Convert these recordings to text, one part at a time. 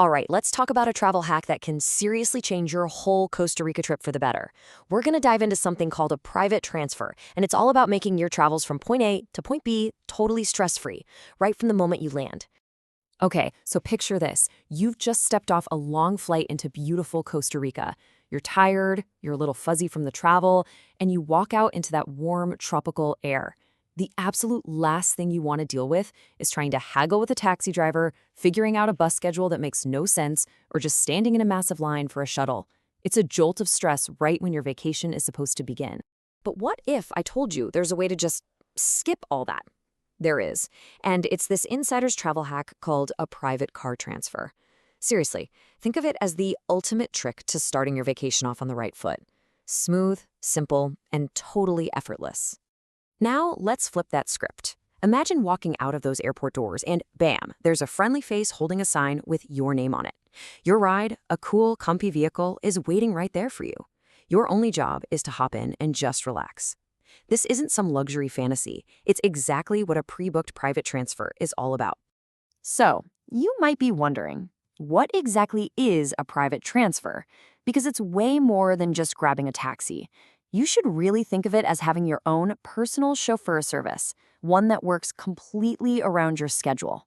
All right, let's talk about a travel hack that can seriously change your whole Costa Rica trip for the better. We're going to dive into something called a private transfer, and it's all about making your travels from point A to point B totally stress-free, right from the moment you land. Okay, so picture this. You've just stepped off a long flight into beautiful Costa Rica. You're tired, you're a little fuzzy from the travel, and you walk out into that warm, tropical air. The absolute last thing you want to deal with is trying to haggle with a taxi driver, figuring out a bus schedule that makes no sense, or just standing in a massive line for a shuttle. It's a jolt of stress right when your vacation is supposed to begin. But what if I told you there's a way to just skip all that? There is, and it's this insider's travel hack called a private car transfer. Seriously, think of it as the ultimate trick to starting your vacation off on the right foot. Smooth, simple, and totally effortless. Now, let's flip that script. Imagine walking out of those airport doors and bam, there's a friendly face holding a sign with your name on it. Your ride, a cool, comfy vehicle, is waiting right there for you. Your only job is to hop in and just relax. This isn't some luxury fantasy. It's exactly what a pre-booked private transfer is all about. So, you might be wondering, what exactly is a private transfer? Because it's way more than just grabbing a taxi. You should really think of it as having your own personal chauffeur service, one that works completely around your schedule.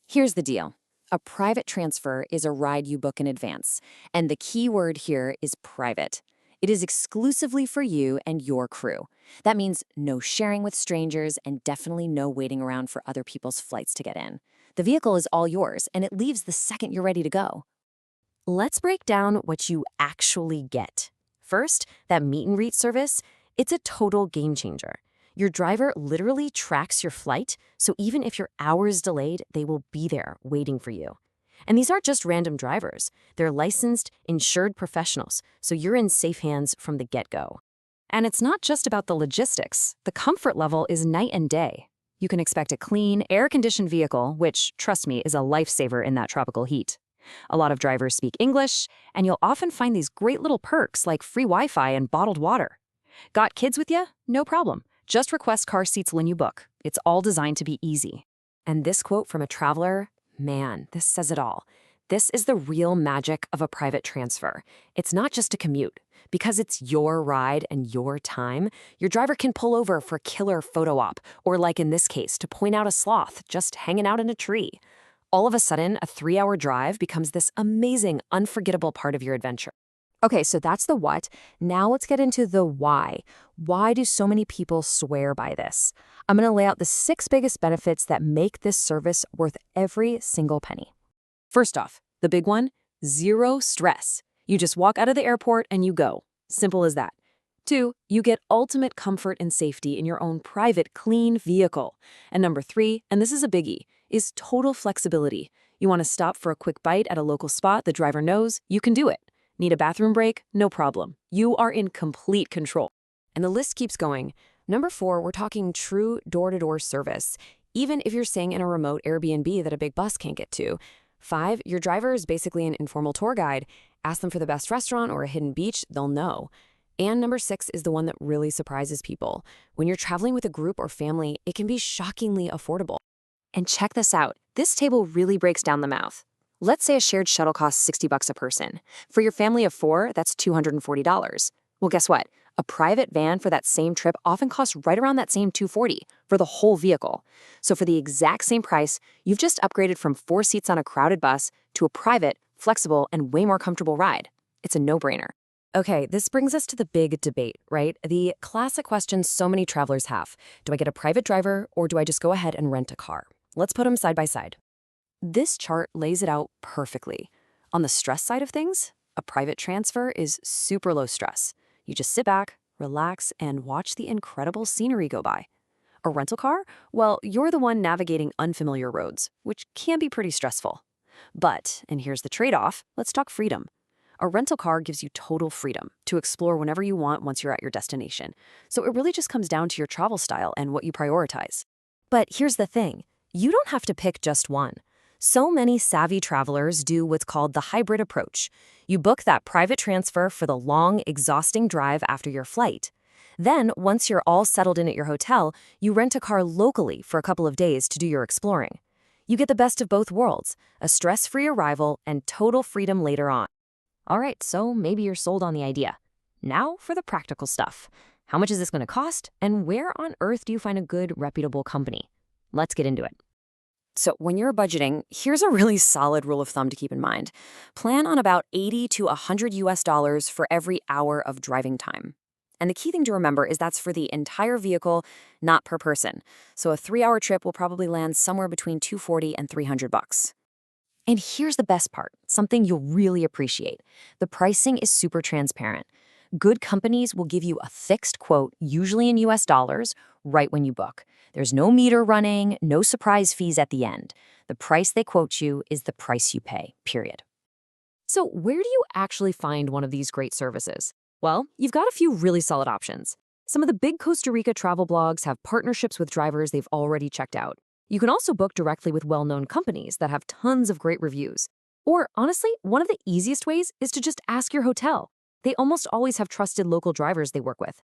Here's the deal. A private transfer is a ride you book in advance, and the key word here is private. It is exclusively for you and your crew. That means no sharing with strangers and definitely no waiting around for other people's flights to get in. The vehicle is all yours, and it leaves the second you're ready to go. Let's break down what you actually get. First, that meet and greet service, it's a total game changer. Your driver literally tracks your flight, so even if you're hours delayed, they will be there waiting for you. And these aren't just random drivers. They're licensed, insured professionals, so you're in safe hands from the get-go. And it's not just about the logistics. The comfort level is night and day. You can expect a clean, air-conditioned vehicle, which, trust me, is a lifesaver in that tropical heat. A lot of drivers speak English, and you'll often find these great little perks like free Wi-Fi and bottled water. Got kids with you? No problem. Just request car seats when you book. It's all designed to be easy. And this quote from a traveler, man, this says it all. This is the real magic of a private transfer. It's not just a commute. Because it's your ride and your time, your driver can pull over for a killer photo op, or like in this case, to point out a sloth just hanging out in a tree. All of a sudden, a 3-hour drive becomes this amazing, unforgettable part of your adventure. Okay, so that's the what. Now let's get into the why. Why do so many people swear by this? I'm going to lay out the 6 biggest benefits that make this service worth every single penny. First off, the big one, zero stress. You just walk out of the airport and you go. Simple as that. 2, you get ultimate comfort and safety in your own private, clean vehicle. And number 3, and this is a biggie, is total flexibility. You want to stop for a quick bite at a local spot the driver knows, you can do it. Need a bathroom break? No problem. You are in complete control. And the list keeps going. Number 4, we're talking true door-to-door service, even if you're staying in a remote Airbnb that a big bus can't get to. 5, your driver is basically an informal tour guide. Ask them for the best restaurant or a hidden beach, they'll know. And number 6 is the one that really surprises people. When you're traveling with a group or family, it can be shockingly affordable. And check this out. This table really breaks down the math. Let's say a shared shuttle costs $60 a person. For your family of 4, that's $240. Well, guess what? A private van for that same trip often costs right around that same $240 for the whole vehicle. So for the exact same price, you've just upgraded from 4 seats on a crowded bus to a private, flexible, and way more comfortable ride. It's a no-brainer. Okay, this brings us to the big debate, right? The classic question so many travelers have. Do I get a private driver or do I just go ahead and rent a car? Let's put them side by side. This chart lays it out perfectly. On the stress side of things, a private transfer is super low stress. You just sit back, relax, and watch the incredible scenery go by. A rental car? Well, you're the one navigating unfamiliar roads, which can be pretty stressful. But, and here's the trade-off, let's talk freedom. A rental car gives you total freedom to explore whenever you want once you're at your destination. So it really just comes down to your travel style and what you prioritize. But here's the thing, you don't have to pick just one. So many savvy travelers do what's called the hybrid approach. You book that private transfer for the long, exhausting drive after your flight. Then, once you're all settled in at your hotel, you rent a car locally for a couple of days to do your exploring. You get the best of both worlds, a stress-free arrival and total freedom later on. All right, so maybe you're sold on the idea. Now for the practical stuff. How much is this going to cost, and where on earth do you find a good, reputable company? Let's get into it. So when you're budgeting, here's a really solid rule of thumb to keep in mind. Plan on about 80 to 100 US dollars for every hour of driving time. And the key thing to remember is that's for the entire vehicle, not per person. So a 3-hour trip will probably land somewhere between 240 and 300 bucks. And here's the best part, something you'll really appreciate. The pricing is super transparent. Good companies will give you a fixed quote, usually in US dollars, right when you book. There's no meter running, no surprise fees at the end. The price they quote you is the price you pay, period. So where do you actually find one of these great services? Well, you've got a few really solid options. Some of the big Costa Rica travel blogs have partnerships with drivers they've already checked out. You can also book directly with well-known companies that have tons of great reviews. Or honestly, one of the easiest ways is to just ask your hotel. They almost always have trusted local drivers they work with.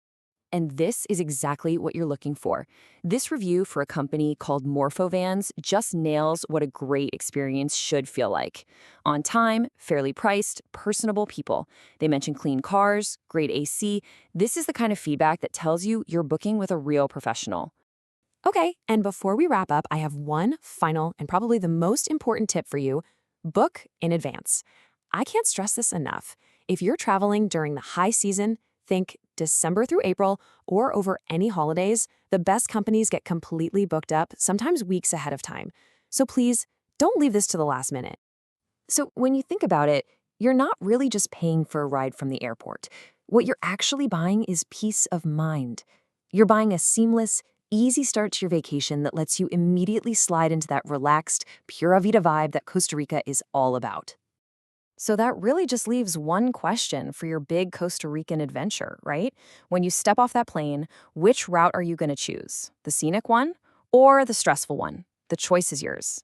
And this is exactly what you're looking for. This review for a company called Morphovans just nails what a great experience should feel like. On time, fairly priced, personable people. They mention clean cars, great AC. This is the kind of feedback that tells you you're booking with a real professional. Okay, and before we wrap up, I have one final and probably the most important tip for you. Book in advance. I can't stress this enough. If you're traveling during the high season, think December through April or over any holidays, the best companies get completely booked up, sometimes weeks ahead of time. So please, don't leave this to the last minute. So when you think about it, you're not really just paying for a ride from the airport. What you're actually buying is peace of mind. You're buying a seamless, easy start to your vacation that lets you immediately slide into that relaxed, pura vida vibe that Costa Rica is all about. So that really just leaves one question for your big Costa Rican adventure, right? When you step off that plane, which route are you going to choose? The scenic one or the stressful one? The choice is yours.